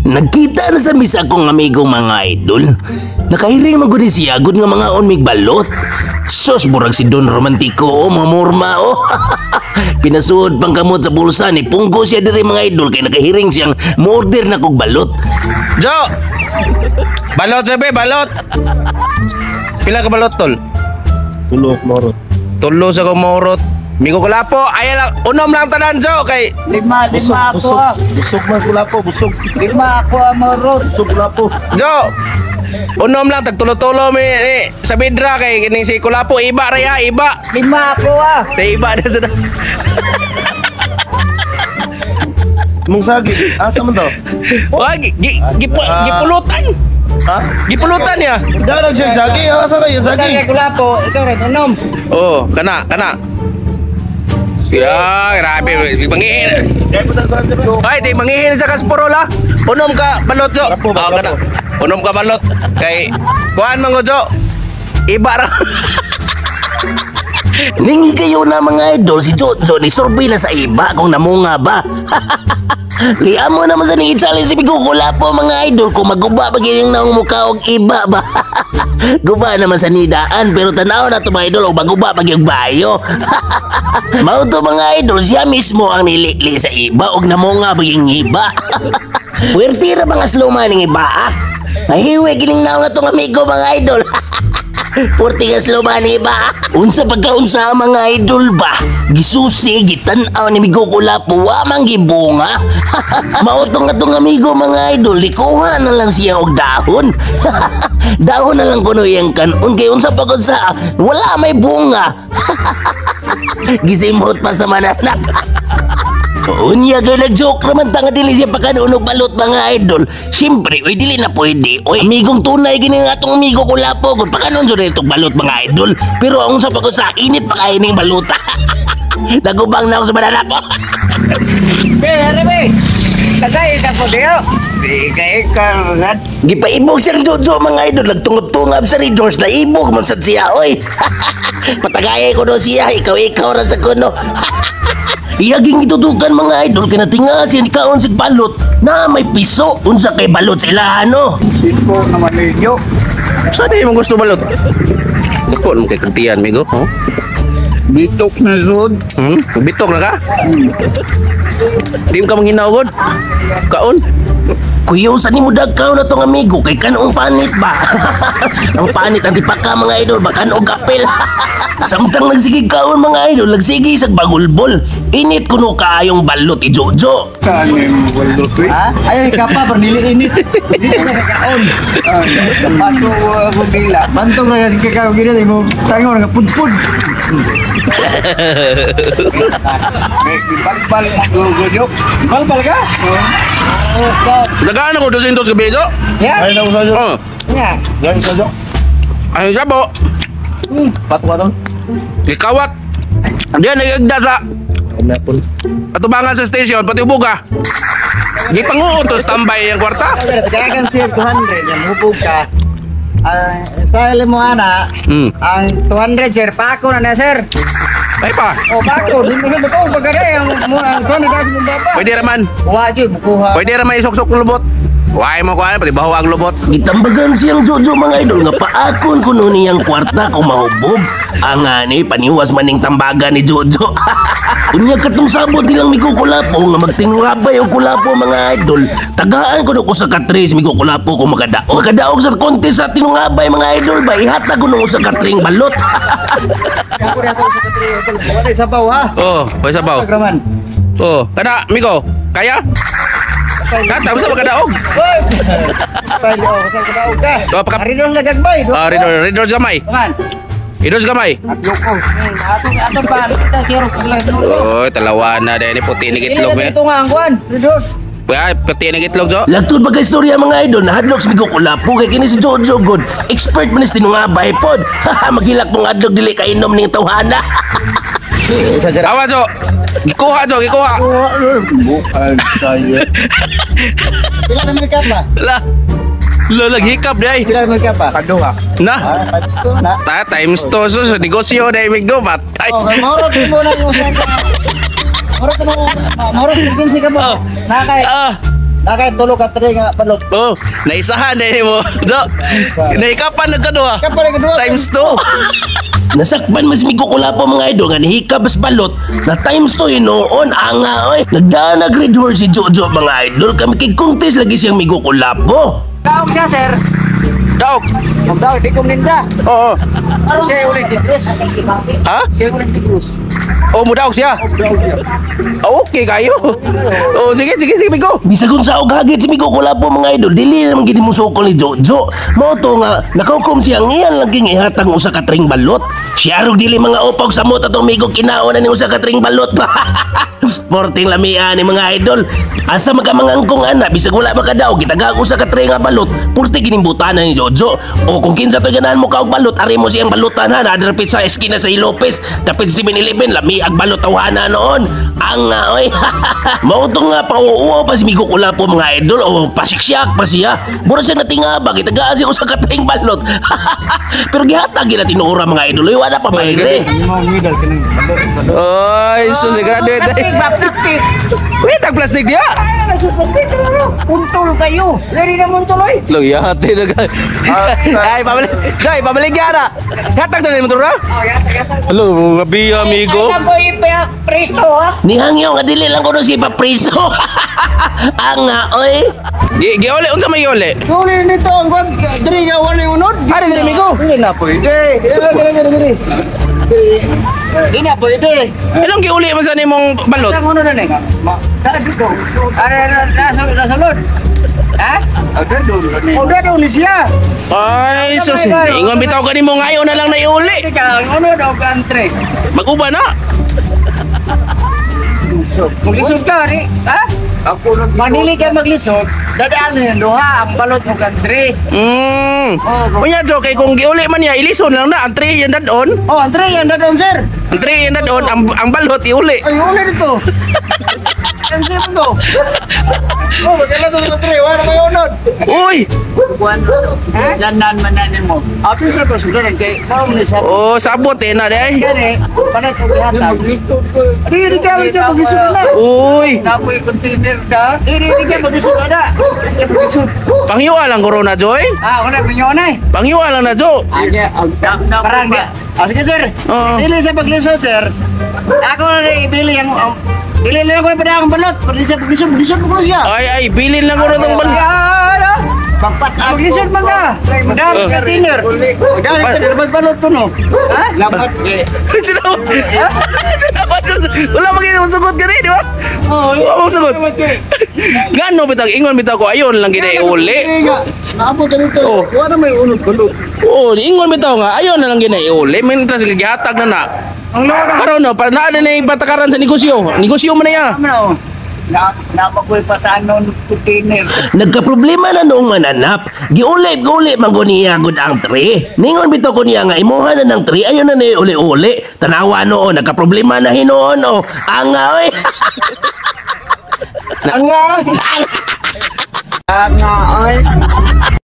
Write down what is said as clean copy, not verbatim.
Nagkita na sa misa akong amigo mga idol. Nakahiring maguni siya agad nga mga onmig balot. Sos, burag si Don Romantiko, mga morma, oh. Pinasuod pang kamot sa bulsa ni Punggo siya diri mga idol kay nakahiring siyang mo-order na kog balot. Jo! Balot sabi, balot! Pila ka balot, tol? Tulok morot. Tulo sa kong maurot. Migo ko lapo, ay lang, unom lang tanan, Jo, kay... Lima ako ah. Busog man kula po, busog. Lima ako ah, marot. Busog kula po. Jo! Unom lang, tagtulo-tulo sa bidra kay kining si Kulapo, iba raya, iba. Lima ako ah. Iba na sa... Mong sagi, asa man to? Wag, gipulutan. Ha? Gipulutan niya. Dalag siya sagi, asa kayo sagi? Kaya kulapo, ikaw rin, inom. Oh, kana. Ya, grabe, mangihin. Ay, di mangihin sa kasporo la. Unom ka balot, Jo. Lapo ba, Kana. Unom ka balot. Kay kuan man ko, Jo. Iba ra. Ningi kayo na mga idol, si Jojo ni sorbay na sa iba kung namunga ba. Kaya mo naman sa ningit salin si Pigukula po mga idol kung maguba pa yung naong mukha og iba ba. Guba naman sa nidaan pero tanaw na to mga idol o maguba pa yung bayo. Mao to mga idol, siya mismo ang nilikli sa iba og namunga pa yung iba. Puwertira mga sluma ng iba ah. Mahiwi kining naong nga tong amigo mga idol. Portigas lumani ba? Unsa pagkaunsa mga idol ba? Gisusi, gitan-aw ni Migo Kulapo, wamang gibunga. Mautong nga tong amigo mga idol, likuha na lang siya og dahon. Dahon na lang kuno yang kanon, kay unsa pagod sa wala may bunga. Gisimhot pa sa mananak. Unya ka nag-joke naman tanga dili siya pagkanunog balot mga idol. Siyempre, oy dili na pwede. Oy, amigong tunay gini nga itong amigo ko lapo. Kung pagkanon dyan itong balot mga idol. Pero ang sa pagod sa init pa kayo ng baluta. Nagubang na ako sa mananak ko. Rebe, kasay ka po diyo. Di kay karnat. Gipaibog siyang Jojo mga idol. Nagtungab-tungab sa redoors na ibog man sa siya. Oy, patagayay ko no siya. Ikaw ra sa kuno. Iyaging itutukan mga idol kinatingasin kaon sig balot na may piso unsa kay balot sila ano. Ito naman ninyo. Saan di mo gusto balot? Dako mo kay kantiyan, migo. Oh? Bitok na sud. Bitok na ka? Di mo ka manghinawod? Kaon? Kuyo sa ni mo dagkaw na tong amigo kay kanong panit ba? Ang panit ang dipaka mga idol bakan og apel. Samtang nagsigig kaon mga idol nagsigi sa bagulbol. Init kuno kaayong balot i Jojo. Kanin balot ha? Ayaw ka pa bernili init. Dili na kaon. Pato ko gila. Bantong ra sige ka gila mo tango nga pudpud. Balik gojo. Balik ka? Nagaan ako 200 ka beso? Ya. Ay na usayo. Oh. Ya. Yan usayo. Ay sabo. Patwa don. Ikawat. Diyan nagagda sa Amapon. atubangan sa station pati buga. Di panguutos tambay ang kwarta. Kaya kan sir 200 yang hubog ka. Style mo ana. Ang 200 sir pako na sir. Ay pa. Oh pako, di mo betul bagay ang ang 200 mo baba. Pwede raman. Wajib bukuha. Pwede raman isok-sok lubot. Why mo kuan pati baho ang lubot. Gitambagan siyang Jojo mga idol nga paakon kuno niyang kwarta kung mahubog. Ang ani paniwas maning tambagan ni Jojo. Unya katong sabot nilang Migo Kulapo nga magtingwabay og kulapo mga idol. Tagaan ko sa katris Migo Kulapo kung makadaog. Makadaog sa contest sa tinungabay mga idol ba ihatag ko sa katring balot. Ako dato sa katri. Wala sabaw ha. Oh, pwede sabaw. Programan. Oh, kada Migo, kaya? Kata bisa makadaog. Hoy. Pwede oh, kasal ka daog ka. Oh, paka- Arinos na gagbay. Ridor gamay. Kaman. Ridor gamay. Atlo ko. Ato pa kita kiro lang. Oh, talawa na dahil puti ni itlog eh. Ito nga ang kwan. Ridos. Ay, puti ni itlog jo. Lagtod ba ka istorya mga idol na hadlok sa Migo Kulapo kay kini si Jojo good. Expert man is tinungabay pod. Maghilak mong hadlok dili ka inom ning tawhana. Awa jo. Gikuha jo, gikuha. Bukan saya. Pila na mereka pa? Lah. Lo lagi hikap dai. Pila na mereka pa? Kaduha. Nah, Times 2 na. times to so sa negosyo dai Migo patay. Oh, maurot mo na yung usaha ka. Maurot mo. Maurot din si ka mo. Na kay. Nakay tulo ka tre nga balot. Oh, naisahan na mo. Do. Naikapan na kadua. Kapag kedua Times 2. Nasakpan mas mi kukulapo mga idol nga nihikabas balot na times to noon anga oy. Nagdaan na grade 4 si Jojo mga idol kami kay contest lagi siyang mi kukulapo. Kaong siya, sir. Daog. Magdaw, di ko ninda. Oo. Siya ulit di Cruz. Ha? Siya ulit di Cruz. Oh, mudaog siya. Okay kayo. Oh, sige bigo. Bisag kung sa og hagit si mi kukulapo mga idol dili naman gid mo sukol ni Jojo. Mao to nga nakaukom siya ngiyan lang king ihatag usa ka tring balot. Siya rog dili mga upog sa mota to migo kinaon na ni usa ka tring balot. Porting lamia ni mga idol. Asa magamangangkong ana bisag wala makadaw gitagag usa ka tray nga balot. Purti kining butana ni Jojo. O kung kinsa to ganahan mo kaog balot ari mo siyang balutan ha nadarapit sa eskina sa Lopez. Dapit sa 7-Eleven lami ag balot tawhana noon. Ang oy. Mao to nga pauuo pa si Migo Kulapo mga idol o pasiksyak pa siya. Mura siya natingaba gitagaan siya usa ka tray balot. Pero gihatag gina tinuora mga idol. Oy wala pa bayre. Mo middle kining balot. Oy, so si graduate ay. Plastic. Wait, ang plastic dia. Plastic ano? Untol kayo. Dili na mo tuloy. Lo ya hati na. Ay, pabalik. Jay, pabalik ya. Hatag to ni mo ra. Oh, yata. Hello, gabi amigo. Ano ko ipa-preto ha? Nihangyo nga dili lang kuno siya papriso. Ang oy. Giole unsa may giole? Duli nito ang wag diri nga wala unod. Ari diri amigo. Dili na pwede. Dili. Dili na pwede. Anong giuli man sa nimong balot? Ang uno na ni. Dali dito. Ara nasa lod. Ha? Udah dulu siya. Ay, sus. Ingon bitaw ka nimo ngayon na lang na iuli. Ikaw, ang uno daw country. Mag-uba na. Maglisod ka, ni? Ha? Ako lang. Manili ka maglisod, dadaan na yung duha, ang balot mo country. Oh, Unya jo kay kung giuli man niya ilison lang na ang tray yan dadon. Oh, Andre, yan dadaan, sir. Ang tray yan dadon ang balot iuli. Ay, uli dito. Yan siya mo to. Oh, magkala to sa Andre, wala may unod. Uy. Danan manan mo. Ato sa pasudan kay mao ni sa. Oh, sabot na day. Kani, panay ko gihatag. Dili ka maglisod na. Uy. Napoy container ka. Dili ka maglisod na. Maglisod. Panghiwa lang corona joy. Ah, wala pinyo na. Panghiwa lang na jo. Parang sige sir. Oo. Dili sa paglisod sir. Ako na ibili ang dili lang ko pa akong balot. Paglisod ko siya. Ay, bilin lang ko tong balot. Ano? Paglisod man ka. Madami ka dinner. Madami ka dinner balot ko no. Ha? Lamat. Salamat. Wala magiging masugot ka rin, di ba? Oh, Wala mo sagot. Gano bitag ingon bitaw ko ayon lang gid iuli. Naamo ganito. Wala may unod balot. Oo, ingon bitaw nga ayon na lang gid iuli. Mintas gihatag na na. Ang lolo. Karon no, pa naa na patakaran sa negosyo. Negosyo man na ya. Ano? Napakoy pa sa anon container. Nagkaproblema na noong mananap. Giuli man ko niya gud ang tray. Ningon bitaw ko niya nga imuha na ng tray ayon na ni uli-uli. Tanawa noon nagkaproblema na hinoon o. Anga oy. Ang nga. Ang nga ay.